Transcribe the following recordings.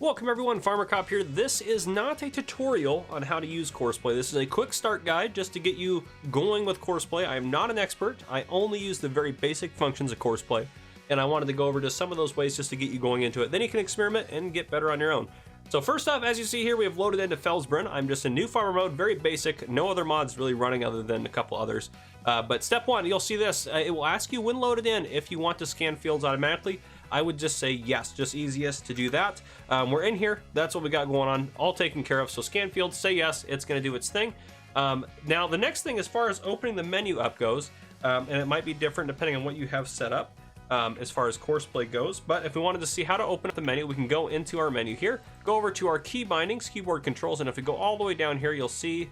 Welcome everyone, Farmer Cop here. This is not a tutorial on how to use Courseplay. This is a quick start guide just to get you going with Courseplay. I am not an expert. I only use the very basic functions of Courseplay, and I wanted to go over just some of those ways just to get you going into it. Then you can experiment and get better on your own. So first off, as you see here, we have loaded into Felsbrunn. I'm just in new farmer mode, very basic, no other mods really running other than a couple others. But step one, you'll see this. It will ask you when loaded in if you want to scan fields automatically. I would just say yes, just easiest to do that. We're in here, that's what we got going on, all taken care of. So scan fields, say yes, it's gonna do its thing. Now the next thing as far as opening the menu up goes, and it might be different depending on what you have set up as far as Courseplay goes, but if we wanted to see how to open up the menu, we can go into our menu here, go over to our key bindings, keyboard controls, and if we go all the way down here, you'll see,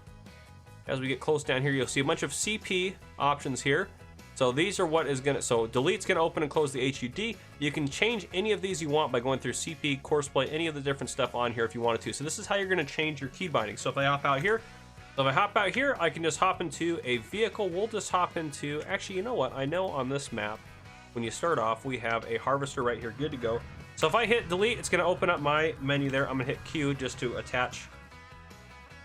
as we get close down here, you'll see a bunch of CP options here. So these are what is gonna, so delete's gonna open and close the HUD. You can change any of these you want by going through CP, Courseplay, any of the different stuff on here if you wanted to. So this is how you're gonna change your key binding. So if I hop out here, I can just hop into a vehicle. We'll just hop into, actually, you know what? I know on this map, when you start off, we have a harvester right here, good to go. So if I hit delete, it's gonna open up my menu there. I'm gonna hit Q just to attach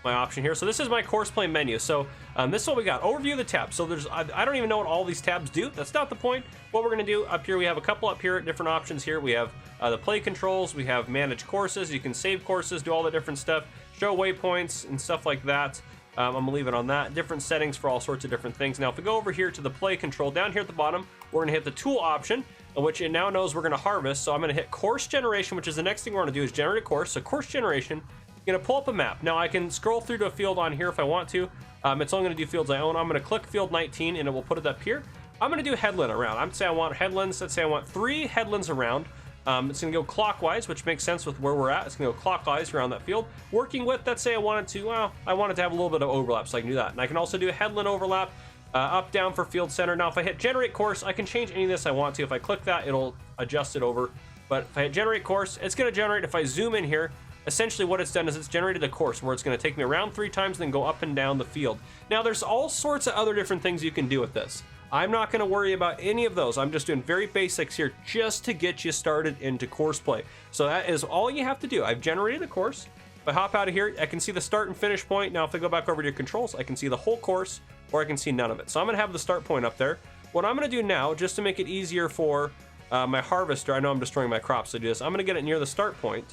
my option here. So this is my Courseplay menu. So this is what we got. Overview of the tabs. So there's, I don't even know what all these tabs do. That's not the point. What we're gonna do up here, we have a couple up here, different options here. We have the play controls, we have manage courses, you can save courses, do all the different stuff, show waypoints and stuff like that. I'm gonna leave it on that. Different settings for all sorts of different things. Now if we go over here to the play control, down here at the bottom, we're gonna hit the tool option, which it now knows we're gonna harvest. So I'm gonna hit course generation, which is the next thing we're gonna do is generate a course. So course generation, gonna pull up a map. Now I can scroll through to a field on here if I want to. It's only gonna do fields I own. I'm gonna click field 19 and it will put it up here. I'm gonna do headland around. I'm gonna say I want headlands. Let's say I want 3 headlands around. It's gonna go clockwise, which makes sense with where we're at. It's gonna go clockwise around that field. Working with, let's say I wanted to, well, I wanted to have a little bit of overlap, so I can do that. And I can also do a headland overlap, up, down for field center. Now if I hit generate course, I can change any of this I want to. If I click that, it'll adjust it over. But if I hit generate course, it's gonna generate, if I zoom in here, essentially what it's done is it's generated a course where it's going to take me around 3 times and then go up and down the field. Now there's all sorts of other different things you can do with this. I'm not going to worry about any of those. I'm just doing very basics here just to get you started into Courseplay. So that is all you have to do. I've generated a course. If I hop out of here, I can see the start and finish point. Now if I go back over to your controls, I can see the whole course or I can see none of it. So I'm going to have the start point up there. What I'm going to do now, just to make it easier for my harvester, I know I'm destroying my crops to do this, I'm going to get it near the start point.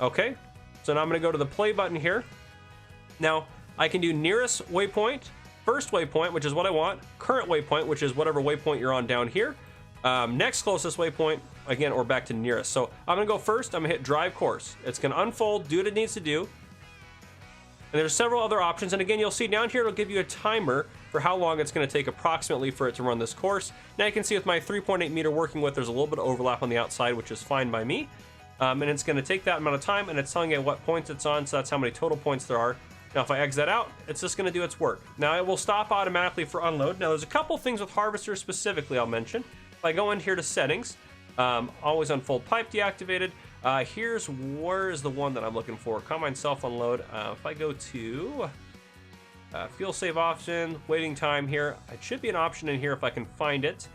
Okay, so now I'm gonna go to the play button here. Now, I can do nearest waypoint, first waypoint, which is what I want, current waypoint, which is whatever waypoint you're on down here, next closest waypoint, again, or back to nearest. So I'm gonna go first, I'm gonna hit drive course. It's gonna unfold, do what it needs to do. And there's several other options, and again, you'll see down here, it'll give you a timer for how long it's gonna take approximately for it to run this course. Now you can see with my 3.8 meter working with, there's a little bit of overlap on the outside, which is fine by me. And it's going to take that amount of time, and it's telling you what points it's on, so that's how many total points there are. Now if I exit out, it's just going to do its work. Now it will stop automatically for unload. Now there's a couple things with harvesters specifically I'll mention. If I go in here to settings, always unfold pipe deactivated. Here's where is the one that I'm looking for, combine self unload. If I go to fuel save option, waiting time here, it should be an option in here if I can find it.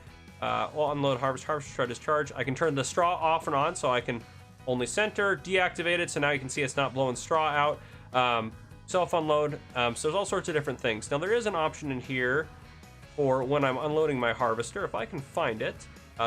Well, unload harvester try discharge. I can turn the straw off and on, so I can only center, deactivated, so now you can see it's not blowing straw out. Self unload, so there's all sorts of different things. Now there is an option in here for when I'm unloading my harvester, if I can find it.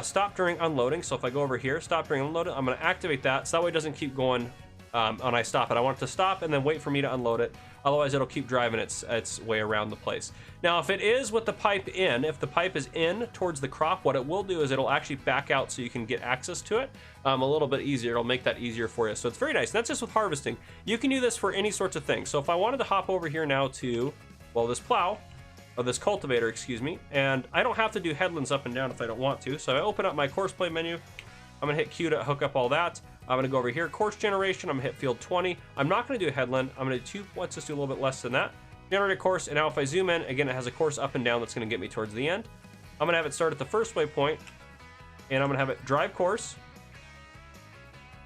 Stop during unloading, so if I go over here, stop during unloading, I'm gonna activate that, so that way it doesn't keep going when I stop it. I want it to stop and then wait for me to unload it. Otherwise it'll keep driving its way around the place. Now if it is with the pipe in, if the pipe is in towards the crop, what it will do is it'll actually back out so you can get access to it a little bit easier. It'll make that easier for you. So it's very nice. And that's just with harvesting. You can do this for any sorts of things. So if I wanted to hop over here now to, well, this plow, or this cultivator, excuse me, and I don't have to do headlands up and down if I don't want to. So I open up my Courseplay menu. I'm gonna hit Q to hook up all that. I'm gonna go over here, course generation, I'm gonna hit field 20. I'm not gonna do a headland, I'm gonna do let's just do a little bit less than that. Generate a course, and now if I zoom in, again, it has a course up and down that's gonna get me towards the end. I'm gonna have it start at the first waypoint, and I'm gonna have it drive course.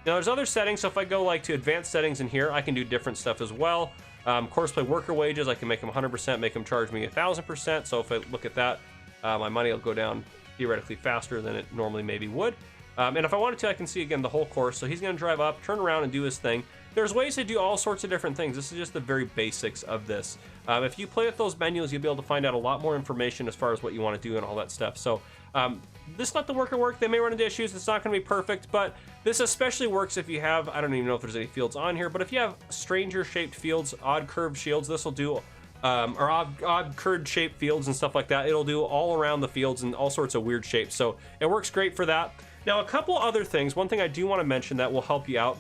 Now there's other settings, so if I go like to advanced settings in here, I can do different stuff as well. Courseplay worker wages, I can make them 100%, make them charge me 1,000%. So if I look at that, my money will go down theoretically faster than it normally maybe would. And if I wanted to, I can see again the whole course. So he's going to drive up, turn around, and do his thing. There's ways to do all sorts of different things. This is just the very basics of this. If you play with those menus, you'll be able to find out a lot more information as far as what you want to do and all that stuff. So this let the worker work. They may run into issues. It's not going to be perfect, but this especially works if you have, I don't even know if there's any fields on here, but if you have stranger shaped fields, odd curved shields, this will do, or odd curved shaped fields and stuff like that. It'll do all around the fields and all sorts of weird shapes. So it works great for that. Now, a couple other things. One thing I do want to mention that will help you out.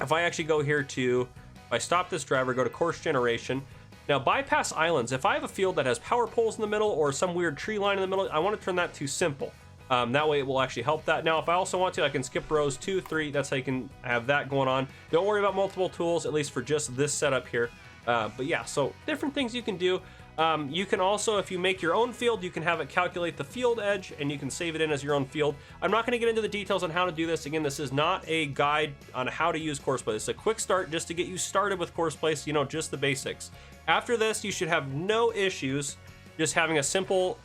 If I actually go here to, if I stop this driver, go to course generation. Now, bypass islands. If I have a field that has power poles in the middle or some weird tree line in the middle, I want to turn that to simple. That way it will actually help that. Now, if I also want to, I can skip rows 2, 3. That's how you can have that going on. Don't worry about multiple tools, at least for just this setup here. But yeah, so different things you can do. You can also, if you make your own field, you can have it calculate the field edge and you can save it in as your own field. I'm not going to get into the details on how to do this. Again, this is not a guide on how to use Courseplay. It's a quick start just to get you started with Courseplay, so you know just the basics. After this, you should have no issues just having a simple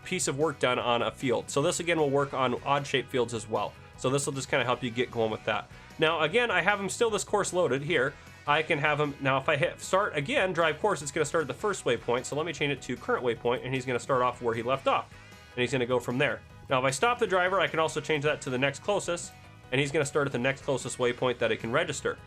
piece of work done on a field. So this again will work on odd shaped fields as well. So this will just kind of help you get going with that. Now again, I have him still this course loaded here. I can have him, now if I hit start again, drive course, it's gonna start at the first waypoint. So let me change it to current waypoint and he's gonna start off where he left off. And he's gonna go from there. Now if I stop the driver, I can also change that to the next closest and he's gonna start at the next closest waypoint that it can register.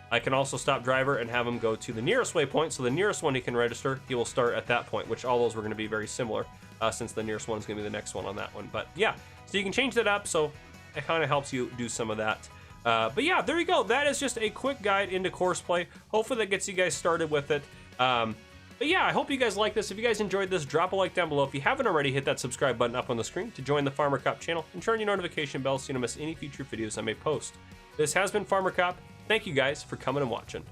I can also stop driver and have him go to the nearest waypoint. So the nearest one he can register, he will start at that point, which all those were gonna be very similar since the nearest one is gonna be the next one on that one. But yeah, so you can change that up. So it kind of helps you do some of that. But yeah, there you go. That is just a quick guide into Courseplay. Hopefully that gets you guys started with it. But yeah, I hope you guys like this. If you guys enjoyed this, drop a like down below. If you haven't already, hit that subscribe button up on the screen to join the Farmer Cop channel and turn your notification bell so you don't miss any future videos I may post. This has been Farmer Cop. Thank you guys for coming and watching.